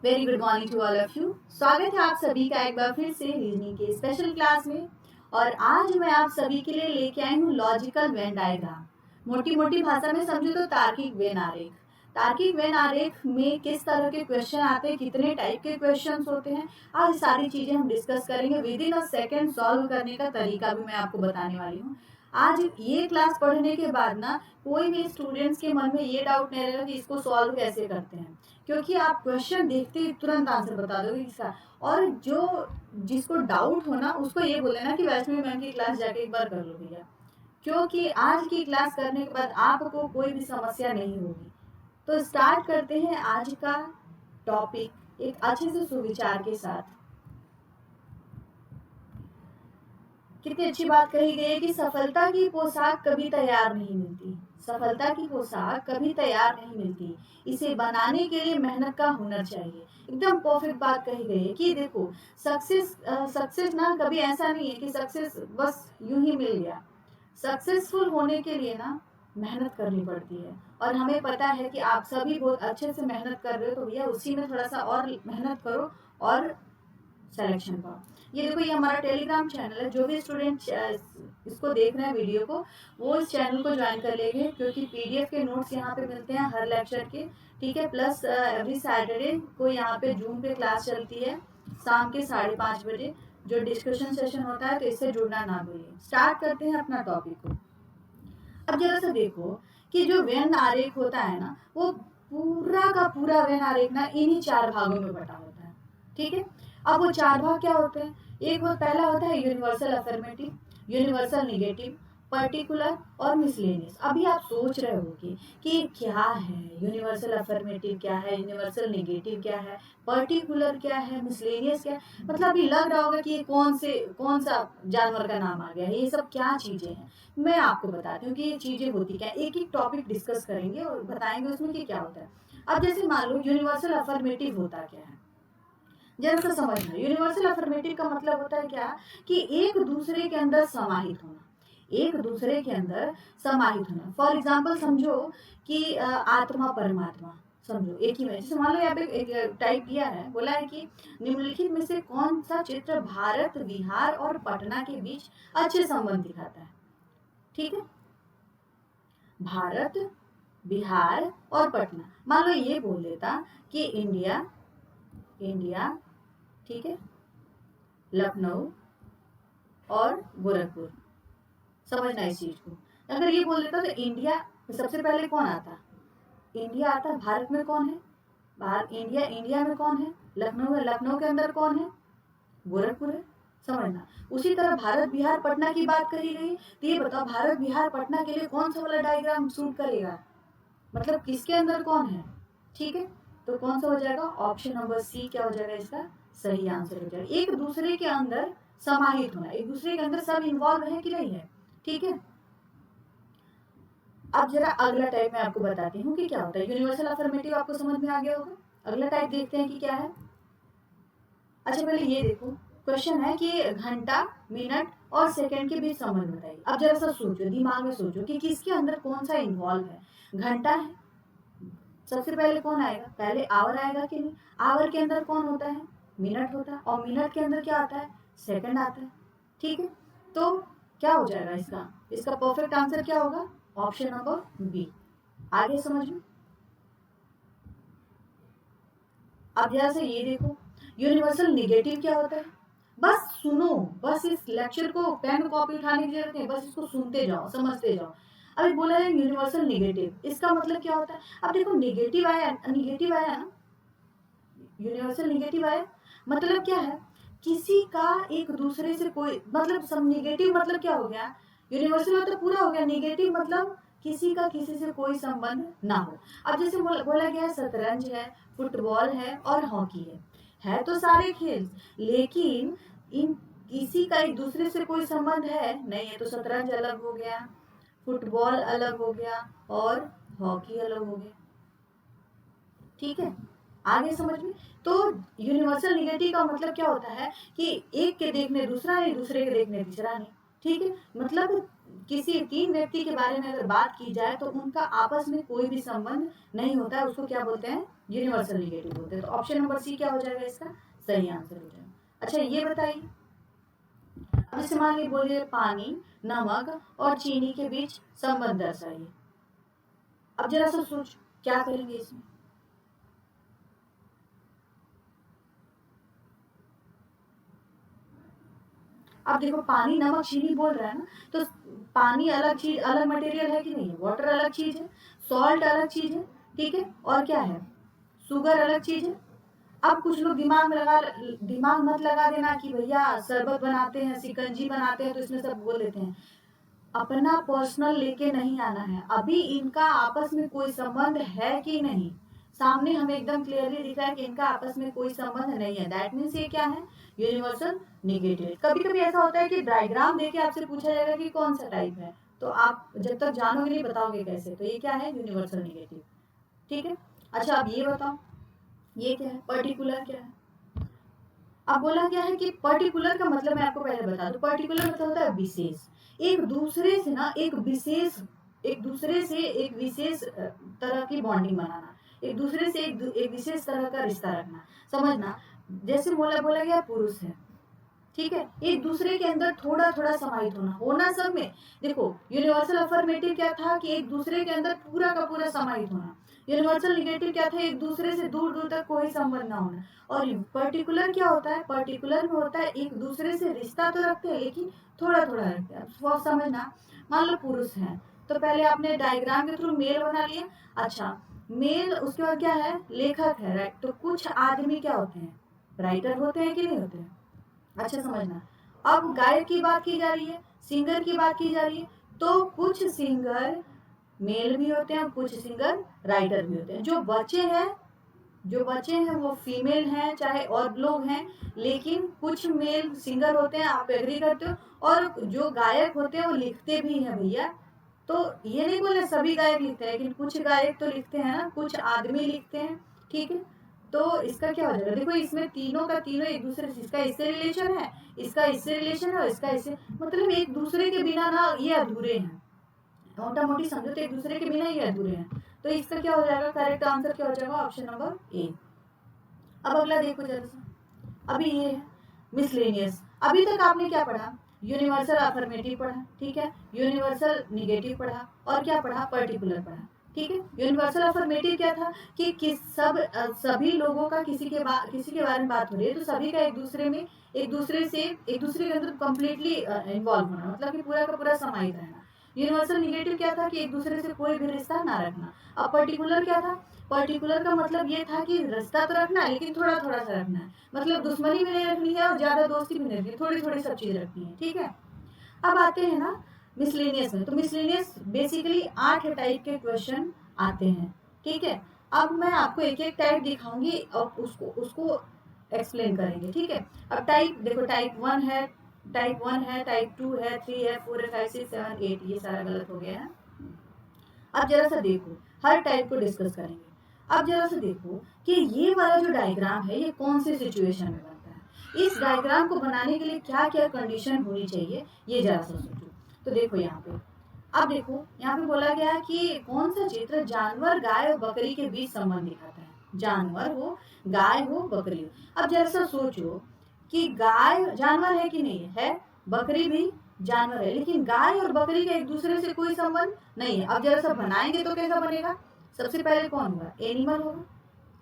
Very good morning to all of you. स्वागत है आप सभी का एक बार फिर से रीजनिंग के स्पेशल क्लास में। और आज मैं आप सभी के लिए लेके आई हूँ लॉजिकल वेन डायग्राम। मोटी मोटी भाषा में समझो तो तार्किक वेन आरेख। तार्किक वेन आरेख में किस तरह के क्वेश्चन आते हैं, कितने टाइप के क्वेश्चंस होते हैं, आज सारी चीजें हम डिस्कस करेंगे। With in a second solve करने का तरीका भी मैं आपको बताने वाली हूँ। आज ये क्लास पढ़ने के बाद ना कोई भी स्टूडेंट्स के मन में ये डाउट नहीं रहेगा कि इसको सॉल्व कैसे करते हैं, क्योंकि आप क्वेश्चन देखते ही तुरंत आंसर बता दोगे इसका। और जो जिसको डाउट हो ना उसको ये बोले ना कि वैष्णवी मैम की क्लास जाके एक बार कर लो भैया, क्योंकि आज की क्लास करने के बाद आपको कोई भी समस्या नहीं होगी। तो स्टार्ट करते हैं आज का टॉपिक एक अच्छे से सुविचार के साथ। कितनी अच्छी बात कही गई है कि सफलता की पोशाक कभी तैयार नहीं मिलती। सफलता की पोशाक कभी तैयार नहीं मिलती, इसे बनाने के लिए मेहनत का हुनर चाहिए। एकदम परफेक्ट बात कही गई है कि देखो, सक्सेस ना कभी ऐसा नहीं है कि सक्सेस बस यूं ही मिल गया। सक्सेसफुल होने के लिए ना मेहनत करनी पड़ती है, और हमें पता है कि आप सभी बहुत अच्छे से मेहनत कर रहे हो, तो भैया उसी में थोड़ा सा और मेहनत करो और सिलेक्शन पाओ। ये देखो, ये हमारा टेलीग्राम चैनल है। जो भी स्टूडेंट इसको देख रहे हैं वीडियो को, वो इस चैनल को ज्वाइन कर लेंगे, क्योंकि पीडीएफ के नोट्स यहाँ पे मिलते हैं हर लेक्चर के। ठीक है, प्लस एवरी सैटरडे को यहाँ पे जूम पे क्लास चलती है शाम के 5:30 बजे, जो डिस्कशन सेशन होता है। तो इससे जुड़ना ना भूलिए। स्टार्ट करते हैं अपना टॉपिक को। अब जरा सा देखो कि जो वेन आरेख होता है ना, वो पूरा का पूरा वेन आरेख ना इन्हीं 4 भागों में बटा होता है। ठीक है, अब वो 4 भाग क्या होते हैं? एक वो पहला होता है universal affirmative, universal negative, particular और मिसलेनियस। अभी आप सोच रहे होगे कि क्या है यूनिवर्सल अफर्मेटिव, क्या है यूनिवर्सल निगेटिव, क्या है पर्टिकुलर, क्या है मिसलेनियस, क्या है? मतलब अभी लग रहा होगा कि ये कौन सा जानवर का नाम आ गया है, ये सब क्या चीजें हैं। मैं आपको बताती हूँ कि ये चीजें होती क्या। एक एक टॉपिक डिस्कस करेंगे और बताएंगे उसमें कि क्या होता है। अब जैसे मान लो यूनिवर्सल अफर्मेटिव होता क्या है, जरा सा समझना। यूनिवर्सल अफर्मेटिव का मतलब होता है क्या, कि एक दूसरे के अंदर समाहित होना। एक दूसरे के अंदर समाहित होना। फॉर एग्जाम्पल समझो कि आत्मा परमात्मा, समझो एक ही में। जैसे मान लो यहाँ पे एक टाइप दिया है, बोला है कि निम्नलिखित में से कौन सा चित्र भारत, बिहार और पटना के बीच अच्छे संबंध दिखाता है। ठीक है, भारत, बिहार और पटना। मान लो ये बोल देता कि इंडिया, इंडिया, ठीक है, लखनऊ और गोरखपुर। समझना इस चीज को। अगर ये बोल देता तो इंडिया सबसे पहले कौन आता? इंडिया आता। भारत में कौन है? भारत, इंडिया, इंडिया में कौन है? लखनऊ है। लखनऊ के अंदर कौन है? गोरखपुर है। समझना। उसी तरह भारत, बिहार, पटना की बात करी गई, तो ये बताओ भारत, बिहार, पटना के लिए कौन सा वाला डायग्राम सूट करेगा, मतलब किसके अंदर कौन है। ठीक है, तो कौन सा हो जाएगा? ऑप्शन नंबर सी क्या हो जाएगा इसका सही आंसर हो जाएगा। एक दूसरे के अंदर समाहित होना, एक दूसरे के अंदर सब इन्वॉल्व है कि नहीं है। ठीक है, अब जरा अगला टाइप मैं आपको बताती हूँ कि क्या होता है। यूनिवर्सल अफर्मेटिव आपको समझ में आ गया होगा। अगला टाइप देखते हैं कि क्या है। अच्छा, पहले ये देखो, क्वेश्चन है कि घंटा, मिनट और सेकंड के बीच संबंध बताइए। अब जरा सा सोचो, दिमाग में सोचो कि किसके अंदर कौन सा इन्वॉल्व है। घंटा है, सबसे पहले कौन आएगा? पहले आवर आएगा कि नहीं? आवर के अंदर कौन होता है? मिनट होता है। और मिनट के अंदर क्या आता है? सेकंड आता है। ठीक है, तो क्या हो जाएगा इसका? इसका परफेक्ट आंसर क्या होगा? Option number B. आगे समझ में। अब जरा से ये देखो, यूनिवर्सल निगेटिव क्या होता है? बस सुनो, बस इस लेक्चर को पेन कॉपी उठाने की जरूरत नहीं, बस इसको सुनते जाओ, समझते जाओ। अभी बोला है यूनिवर्सल निगेटिव, इसका मतलब क्या होता है? अब देखो, निगेटिव आया, निगेटिव आया ना, यूनिवर्सल निगेटिव आया, मतलब क्या है? किसी का एक दूसरे से कोई मतलब, सब निगेटिव मतलब क्या हो गया? यूनिवर्सल मतलब पूरा हो गया, निगेटिव मतलब किसी का किसी से कोई संबंध ना हो। अब जैसे बोला गया है शतरंज है, फुटबॉल है और हॉकी है तो सारे खेल, लेकिन इन किसी का एक दूसरे से कोई संबंध है नहीं है। तो शतरंज अलग हो गया, फुटबॉल अलग हो गया और हॉकी अलग हो गया। ठीक है, आगे समझ में। तो यूनिवर्सल निगेटिव का मतलब क्या होता है कि एक के देखने दूसरा नहीं, दूसरे के देखने तीसरा नहीं। ठीक है, मतलब किसी तीन व्यक्ति के बारे में अगर बात की जाए तो उनका आपस में कोई भी संबंध नहीं होता है, उसको क्या बोलते हैं? यूनिवर्सल निगेटिव बोलते हैं। तो ऑप्शन नंबर सी क्या हो जाएगा इसका सही आंसर हो जाएगा। अच्छा ये बताइए, अब जैसे मान लीजिए बोलिए पानी, नमक और चीनी के बीच संबंध दर्शाइए। अब जरा सा सोच क्या करेंगे इसमें। अब देखो पानी, नमक, चीनी बोल रहा है ना, तो पानी अलग चीज, अलग मटेरियल है कि नहीं है? वाटर अलग चीज है, सॉल्ट अलग चीज है, ठीक है, और क्या है? शुगर अलग चीज है। अब कुछ लोग दिमाग मत लगा देना कि भैया शरबत बनाते हैं, शिकंजी बनाते हैं तो इसमें सब बोल देते हैं। अपना पर्सनल लेके नहीं आना है। अभी इनका आपस में कोई संबंध है कि नहीं, सामने हमें एकदम क्लियरली दिख रहा है कि इनका आपस में कोई संबंध नहीं है। दैट मीन्स ये क्या है? Universal negative. कभी कभी ऐसा होता है कि डायग्राम देके आपसे पूछा जाएगा कि कौन सा टाइप है, तो आप जब तक जानोगे नहीं बताओगे कैसे। तो ये क्या है? Universal negative. ठीक है। अच्छा अब ये बताओ, ये क्या है? पर्टिकुलर क्या है? अब बोला गया है कि पर्टिकुलर का मतलब मैं आपको पहले बता दूं। पर्टिकुलर मतलब होता है विशेष, एक दूसरे से ना एक विशेष, एक दूसरे से एक विशेष तरह की बॉन्डिंग बनाना, एक दूसरे से एक विशेष तरह का रिश्ता रखना। समझना, जैसे बोला गया पुरुष है, ठीक है, एक दूसरे के अंदर थोड़ा थोड़ा समाहित होना सब में। देखो यूनिवर्सल अफर्मेटिव क्या था कि एक दूसरे के अंदर पूरा का पूरा समाहित होना। यूनिवर्सल निगेटिव क्या था? एक दूसरे से दूर दूर तक कोई संबंध ना होना। और पर्टिकुलर क्या होता है? पर्टिकुलर में होता है एक दूसरे से रिश्ता तो रखते हैं लेकिन थोड़ा थोड़ा रखते हैं। वो समझना, मान लो पुरुष है तो पहले आपने डायग्राम के थ्रू मेल बना लिया। अच्छा मेल, उसके बाद क्या है? लेखक है, राइट। तो कुछ आदमी क्या होते हैं? राइटर होते हैं कि नहीं होते हैं? अच्छा समझना, अब गायक की बात की जा रही है, सिंगर की बात की जा रही है, तो कुछ सिंगर मेल भी होते हैं, कुछ सिंगर राइटर भी होते हैं। जो बचे हैं वो फीमेल हैं चाहे और लोग हैं, लेकिन कुछ मेल सिंगर होते हैं, आप एग्री करते हो। और जो गायक होते हैं वो लिखते भी हैं भैया। तो ये नहीं बोले सभी गायक लिखते हैं, लेकिन कुछ गायक तो लिखते हैं ना, कुछ आदमी लिखते हैं, ठीक है। तो इसका क्या हो जाएगा? देखो इसमें तीनों का तीनों एक दूसरे से, इसका इससे रिलेशन है, इसका इससे रिलेशन है और इसका इससे, मतलब एक दूसरे के बिना ना ये अधूरे हैं। मोटा मोटी समझो तो एक दूसरे के बिना ये अधूरे हैं। तो इसका क्या हो जाएगा? करेक्ट आंसर क्या हो जाएगा? Option number A. अब अगला देखो जरा सा, अभी ये है मिसलेनियस। अभी तक आपने क्या पढ़ा? यूनिवर्सल अफर्मेटिव पढ़ा, ठीक है, यूनिवर्सल निगेटिव पढ़ा, और क्या पढ़ा? पर्टिकुलर पढ़ा, ठीक है। यूनिवर्सल अफर्मेटिव क्या था कि सभी लोगों का किसी के बारे में बात हो रही है तो सभी का एक दूसरे के अंदर कंप्लीटली इन्वॉल्व होना, मतलब कि पूरा का पूरा समाहित रहना। यूनिवर्सल निगेटिव क्या था कि एक दूसरे से कोई भी रिश्ता ना रखना। अब पर्टिकुलर क्या था? पर्टिकुलर का मतलब ये था कि रिश्ता तो रखना है लेकिन थोड़ा थोड़ा सा रखना है, मतलब दुश्मनी भी नहीं रखनी है और ज्यादा दोस्ती भी नहीं रखनी है, थोड़ी थोड़ी सब चीज रखनी है, ठीक है। अब आते हैं ना मिसलेनियस में। तो मिसलेनियस बेसिकली 8 टाइप के क्वेश्चन आते हैं, ठीक है। अब मैं आपको एक एक टाइप दिखाऊंगी और उसको उसको एक्सप्लेन करेंगे, ठीक है। अब टाइप देखो, टाइप 1 है, टाइप 2 है, 3 है, 4 है, 5 6 7 8, ये सारा गलत हो गया है। अब जरा सा देखो, हर टाइप को डिस्कस करेंगे। अब जरा सा देखो कि ये वाला जो डायग्राम है ये कौन सी सिचुएशन में बनता है, इस डायग्राम को बनाने के लिए क्या क्या कंडीशन होनी चाहिए, ये जरा सा सोचो। तो देखो यहाँ पे, अब देखो यहाँ पे बोला गया है कि कौन सा चित्र जानवर, गाय और बकरी के बीच संबंध दिखाता है। जानवर हो, गाय हो, बकरी हो। अब जरा सा सोचो कि गाय जानवर है कि नहीं है, बकरी भी जानवर है, लेकिन गाय और बकरी का एक दूसरे से कोई संबंध नहीं है। अब जरा सा बनाएंगे तो कैसा बनेगा? सबसे पहले कौन होगा? एनिमल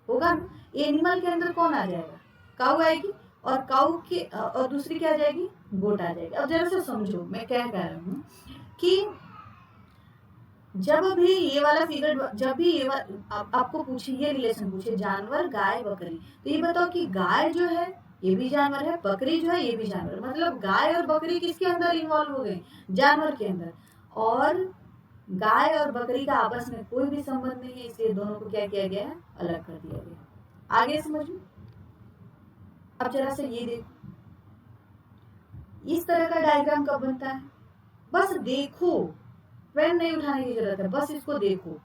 होगा ना। एनिमल के अंदर कौन आ जाएगा? काऊ आएगी, और काऊ के और दूसरी क्या आ जाएगी? गोट आ जाएगी। अब जरा सा समझो मैं क्या कह रहा हूँ कि जब भी ये वाला फिगर, जब भी आपको पूछे, ये रिलेशन पूछे जानवर, गाय, बकरी, तो ये बताओ कि गाय जो है ये भी जानवर है, बकरी जो है ये भी जानवर, मतलब गाय और बकरी किसके अंदर इन्वॉल्व हो गए? जानवर के अंदर। और गाय और बकरी का आपस में कोई भी संबंध नहीं है, इसलिए दोनों को क्या किया गया है? अलग कर दिया गया। आगे समझो। अब जरा से ये देखो, इस तरह का डायग्राम कब बनता है? बस देखो, पेन नहीं उठाने की जरूरत है, बस इसको देखो,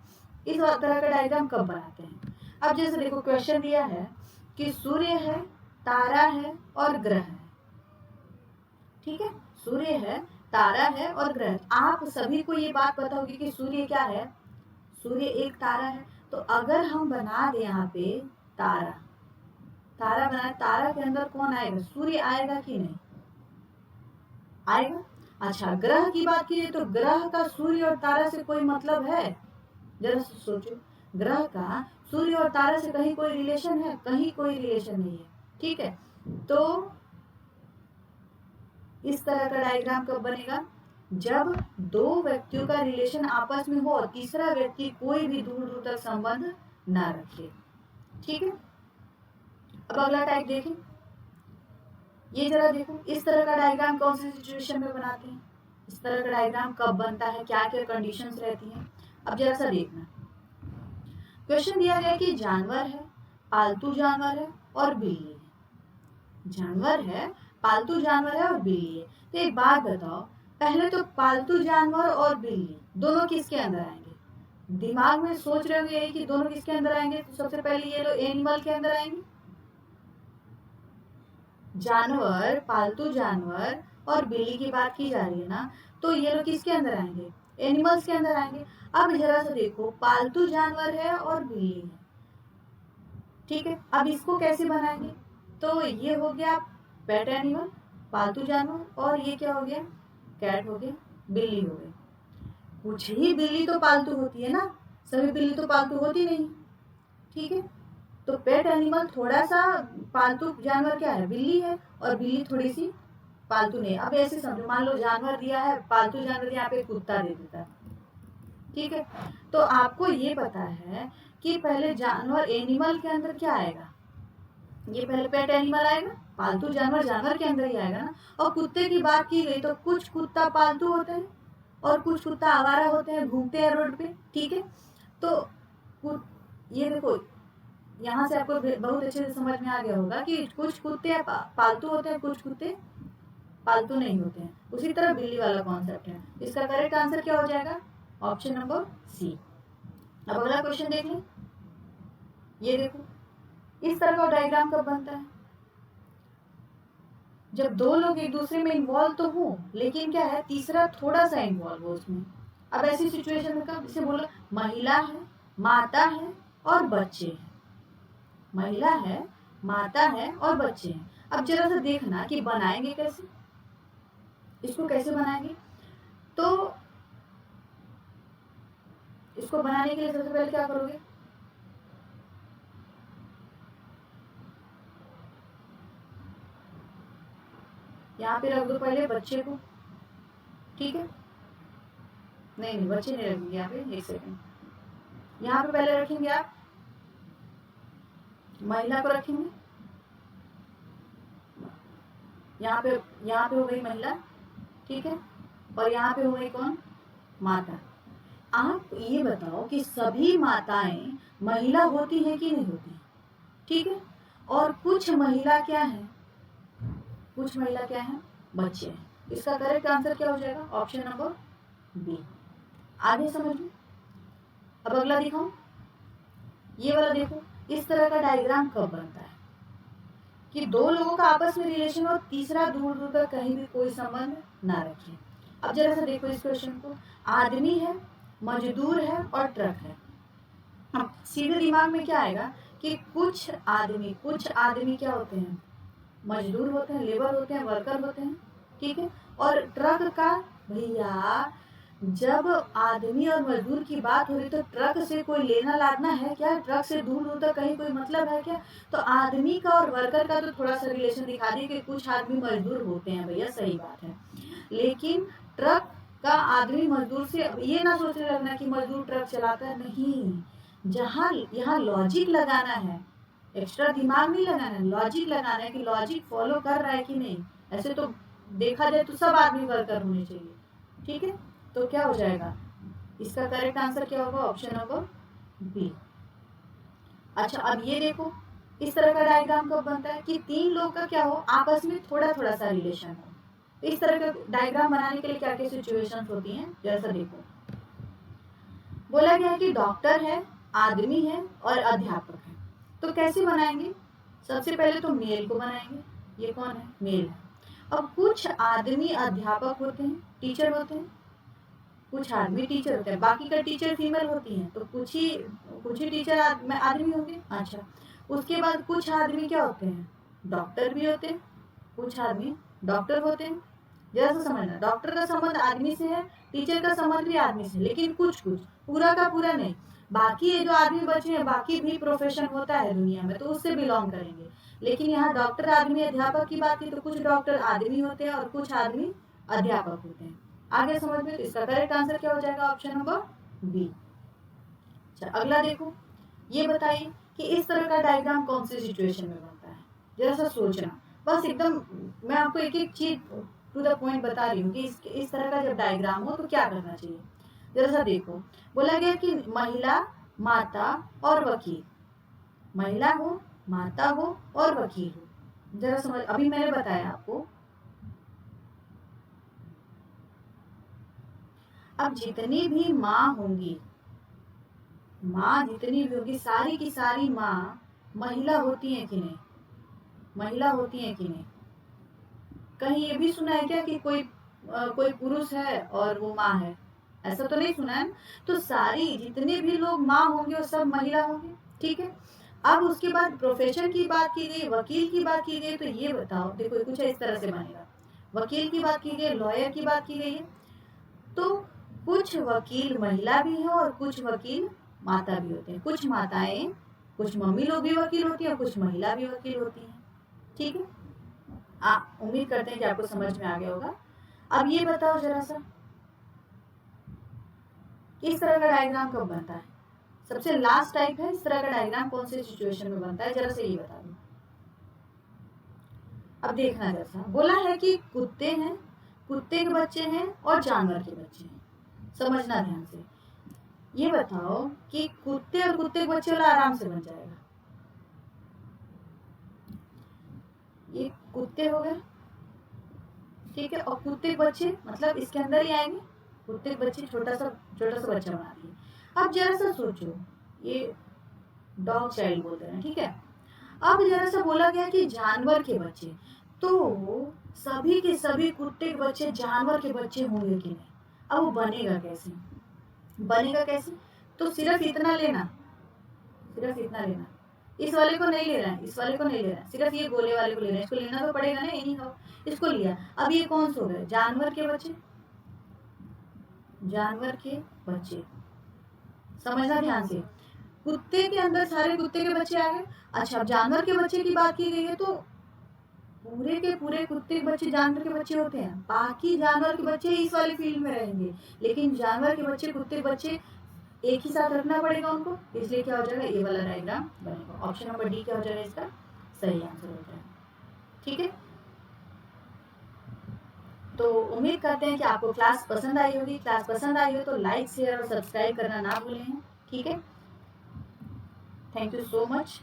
इस तरह का डायग्राम कब बनाते हैं। अब जैसे देखो क्वेश्चन दिया है कि सूर्य है, तारा है और ग्रह है, ठीक है। सूर्य है, तारा है और ग्रह। आप सभी को ये बात पता होगी कि सूर्य क्या है, सूर्य एक तारा है। तो अगर हम बना दें यहाँ पे तारा, तारा बनाए, तारा के अंदर कौन आएगा, सूर्य आएगा कि नहीं आएगा। अच्छा, ग्रह की बात कीजिए तो ग्रह का सूर्य और तारा से कोई मतलब है, जरा सोचो, ग्रह का सूर्य और तारा से कहीं कोई रिलेशन है, कहीं कोई रिलेशन नहीं है। ठीक है, तो इस तरह का डायग्राम कब बनेगा, जब दो व्यक्तियों का रिलेशन आपस में हो और तीसरा व्यक्ति कोई भी दूर दूर तक संबंध ना रखे। ठीक है, अब अगला टाइप देखें, ये जरा देखो, इस तरह का डायग्राम कौन सी सिचुएशन में बनाते हैं, इस तरह का डायग्राम कब बनता है, क्या क्या कंडीशंस रहती हैं। अब जरा सा देखना, क्वेश्चन दिया गया कि जानवर है, पालतू जानवर है और बिल्ली है। जानवर है, पालतू जानवर है और बिल्ली है। तो एक बात बताओ, पहले तो पालतू जानवर और बिल्ली दोनों किसके अंदर आएंगे, दिमाग में सोच रहे होंगे कि दोनों किसके अंदर आएंगे। तो सबसे पहले ये लोग एनिमल के अंदर आएंगे, जानवर, पालतू जानवर और बिल्ली की बात की जा रही है ना, तो ये लोग किसके अंदर आएंगे, एनिमल्स के अंदर आएंगे। अब जरा सा देखो, पालतू जानवर है और बिल्ली है, ठीक है। अब इसको कैसे बनाएंगे, तो ये हो गया पेट एनिमल, पालतू जानवर, और ये क्या हो गया, कैट हो गया, बिल्ली हो गई। कुछ ही बिल्ली तो पालतू होती है ना, सभी बिल्ली तो पालतू होती नहीं, ठीक है। तो पेट एनिमल थोड़ा सा पालतू जानवर क्या है, बिल्ली है, और बिल्ली थोड़ी सी पालतू नहीं। अब ऐसे समझो, मान लो जानवर दिया है, पालतू जानवर यहाँ पे कुत्ता दे देता है, ठीक है। तो आपको ये पता है कि पहले जानवर, एनिमल के अंदर क्या आएगा, ये पहले पेट एनिमल आएगा, पालतू जानवर जानवर के अंदर ही आएगा ना। और कुत्ते की बात की गई तो कुछ कुत्ता पालतू होते हैं और कुछ कुत्ता आवारा होते हैं, घूमते हैं रोड पे, ठीक है। तो ये देखो, यहाँ से आपको बहुत अच्छे से समझ में आ गया होगा कि कुछ कुत्ते पालतू होते हैं, कुछ कुत्ते पालतू नहीं होते हैं। उसी तरह बिल्ली वाला कॉन्सेप्ट है। इसका करेक्ट आंसर क्या हो जाएगा, ऑप्शन नंबर सी। अब अगला क्वेश्चन देख लें, ये देखो, इस तरह का डायग्राम कब बनता है, जब दो लोग एक दूसरे में इन्वॉल्व तो हो, लेकिन क्या है, तीसरा थोड़ा सा इन्वॉल्व हो उसमें। अब ऐसी सिचुएशन में कब, जैसे बोला महिला है, माता है और बच्चे हैं, महिला है, माता है और बच्चे हैं। अब जरा सा देखना कि बनाएंगे कैसे, इसको कैसे बनाएंगे। तो इसको बनाने के लिए सबसे पहले क्या करोगे, यहाँ पे रख दो पहले बच्चे को, ठीक है। नहीं नहीं, बच्चे नहीं रखेंगे यहाँ पे, एक सेकंड, यहाँ पे पहले रखेंगे आप महिला को रखेंगे, यहाँ पे हो गई महिला, ठीक है। और यहाँ पे हो गई कौन, माता। आप ये बताओ कि सभी माताएं महिला होती हैं कि नहीं होती, ठीक है। और कुछ महिला क्या है, कुछ महिला क्या है, बच्चे हैं। इसका करेक्ट आंसर क्या हो जाएगा, ऑप्शन नंबर बी। आगे समझो, अब अगला दिखाऊं, ये वाला देखो, इस तरह का डायग्राम कब बनता है कि दो लोगों का आपस में रिलेशन और तीसरा दूर दूर तक कहीं भी कोई संबंध ना रखे। अब जरा सा देखो इस क्वेश्चन को, आदमी है, मजदूर है और ट्रक है। अब सीधे दिमाग में क्या आएगा कि कुछ आदमी क्या होते हैं, मजदूर होते हैं, लेबर होते हैं, वर्कर होते हैं, ठीक है। और ट्रक का, भैया जब आदमी और मजदूर की बात हो रही तो ट्रक से कोई लेना लादना है क्या, ट्रक से दूर दूर तक कहीं कोई मतलब है क्या। तो आदमी का और वर्कर का तो थोड़ा सा रिलेशन दिखा दी कि कुछ आदमी मजदूर होते हैं, भैया सही बात है। लेकिन ट्रक का आदमी मजदूर से ये ना सोचने लगना कि मजदूर ट्रक चलाता है, नहीं। जहाँ यहाँ लॉजिक लगाना है, एक्स्ट्रा दिमाग नहीं लगाना है, लॉजिक लगाना है कि लॉजिक फॉलो कर रहा है कि नहीं। ऐसे तो देखा जाए तो सब आदमी वर्कर होने चाहिए, ठीक है। तो क्या हो जाएगा, इसका करेक्ट आंसर क्या होगा, ऑप्शन नंबर बी। अच्छा, अब ये देखो, इस तरह का डायग्राम कब बनता है कि तीन लोग का क्या हो, आपस में थोड़ा थोड़ा सा रिलेशन हो। इस तरह का डायग्राम बनाने के लिए क्या क्या सिचुएशंस होती हैं, जैसा देखो, बोला गया है कि डॉक्टर है, आदमी है और अध्यापक है। तो कैसे बनाएंगे, सबसे पहले तो मेल को बनाएंगे, ये कौन है, मेल है। अब कुछ आदमी अध्यापक होते हैं, टीचर होते हैं, कुछ आदमी टीचर होते हैं, बाकी का टीचर फीमेल होती हैं, तो कुछ ही टीचर आदमी होंगे। अच्छा, उसके बाद कुछ आदमी क्या होते हैं, डॉक्टर भी होते हैं, कुछ आदमी डॉक्टर होते हैं। जरा सा समझना, डॉक्टर का संबंध आदमी से है, टीचर का संबंध भी आदमी से, लेकिन कुछ कुछ, पूरा का पूरा नहीं। बाकी ये जो आदमी बचे हैं, बाकी भी प्रोफेशन होता है दुनिया में, तो उससे बिलोंग करेंगे। लेकिन यहाँ डॉक्टर आदमी अध्यापक की बात की तो कुछ डॉक्टर आदमी होते हैं और कुछ आदमी अध्यापक होते हैं। आगे समझ में, तो इसका करेक्ट आंसर क्या हो जाएगा, ऑप्शन नंबर बी। अगला देखो, ये बताइए कि इस तरह का डायग्राम कौन सी सिचुएशन में बनता है। जरा सा सोचना, बस एकदम मैं आपको एक एक चीज टू द पॉइंट बता रही हूँ कि इस तरह का जब डायग्राम हो तो क्या करना चाहिए। जरा सा देखो, बोला गया कि महिला, माता और वकील, महिला हो, माता हो और वकील हो। जरा समझ, अभी मैंने बताया आपको, अब जितनी भी माँ होंगी, माँ जितनी भी होगी, सारी की सारी माँ महिला होती है कि नहीं, महिला होती है कि नहीं। कहीं ये भी सुना है क्या कि कोई पुरुष है और वो माँ है, ऐसा तो नहीं सुना है। तो सारी जितने भी लोग माँ होंगे वो सब महिला होंगे, ठीक है। अब उसके बाद प्रोफेशन की बात की गई, वकील की बात की गई, तो ये बताओ, देखो कुछ इस तरह से बनेगा, वकील की बात की गई, लॉयर की बात की गई है, तो कुछ वकील महिला भी है और कुछ वकील माता भी होते हैं। कुछ माताएं, कुछ मम्मी लोग भी वकील होती है, कुछ महिला भी वकील होती है, ठीक है। उम्मीद करते हैं कि आपको समझ में आ गया होगा। अब ये बताओ जरा सा, इस तरह का डायग्राम कब बनता है, सबसे लास्ट टाइप है, इस तरह का डायग्राम कौन से सिचुएशन में बनता है, जरा से ये बता दो। अब देखना जरा सा, बोला है कि कुत्ते हैं, कुत्ते के बच्चे हैं और जानवर के बच्चे हैं। समझना ध्यान से, ये बताओ कि कुत्ते और कुत्ते के बच्चे वाला आराम से बन जाएगा। ये कुत्ते हो गए, ठीक है, और कुत्ते के बच्चे मतलब इसके अंदर ही आएंगे, कुत्ते के बच्चे छोटा सा बच्चा बना दिए। अब जरा सा सोचो, ये डॉग चाइल्ड बोलते हैं, ठीक है। अब जरा सा बोला गया कि जानवर के बच्चे, तो सभी के सभी कुत्ते के बच्चे जानवर के बच्चे होंगे कि नहीं। अब वो बनेगा कैसे, बनेगा कैसे, तो सिर्फ इतना लेना, सिर्फ इतना लेना, इस वाले को नहीं ले रहा है, इस वाले को नहीं ले रहा है, सिर्फ ये गोले वाले को ले रहा है, इसको लेना तो पड़ेगा ना, यही हो, इसको लिया। अब ये कौन से हो गए, जानवर के बच्चे, जानवर के बच्चे, समझना ध्यान से, कुत्ते के अंदर सारे कुत्ते के बच्चे आ गए। अच्छा, अब जानवर के बच्चे की बात की गई है, तो पूरे के पूरे कुत्ते के बच्चे जानवर के बच्चे होते हैं, बाकी जानवर के बच्चे इस वाले फील्ड में रहेंगे, लेकिन जानवर के बच्चे, कुत्ते के बच्चे एक ही साथ रखना पड़ेगा उनको, इसलिए क्या हो जाएगा, ये वाला डायग्राम बनेगा। ऑप्शन नंबर डी क्या हो जाएगा, इसका सही आंसर हो जाएगा, ठीक है। तो उम्मीद करते हैं कि आपको क्लास पसंद आई होगी। क्लास पसंद आई हो तो लाइक, शेयर और सब्सक्राइब करना ना भूलें, ठीक है। Thank you so much.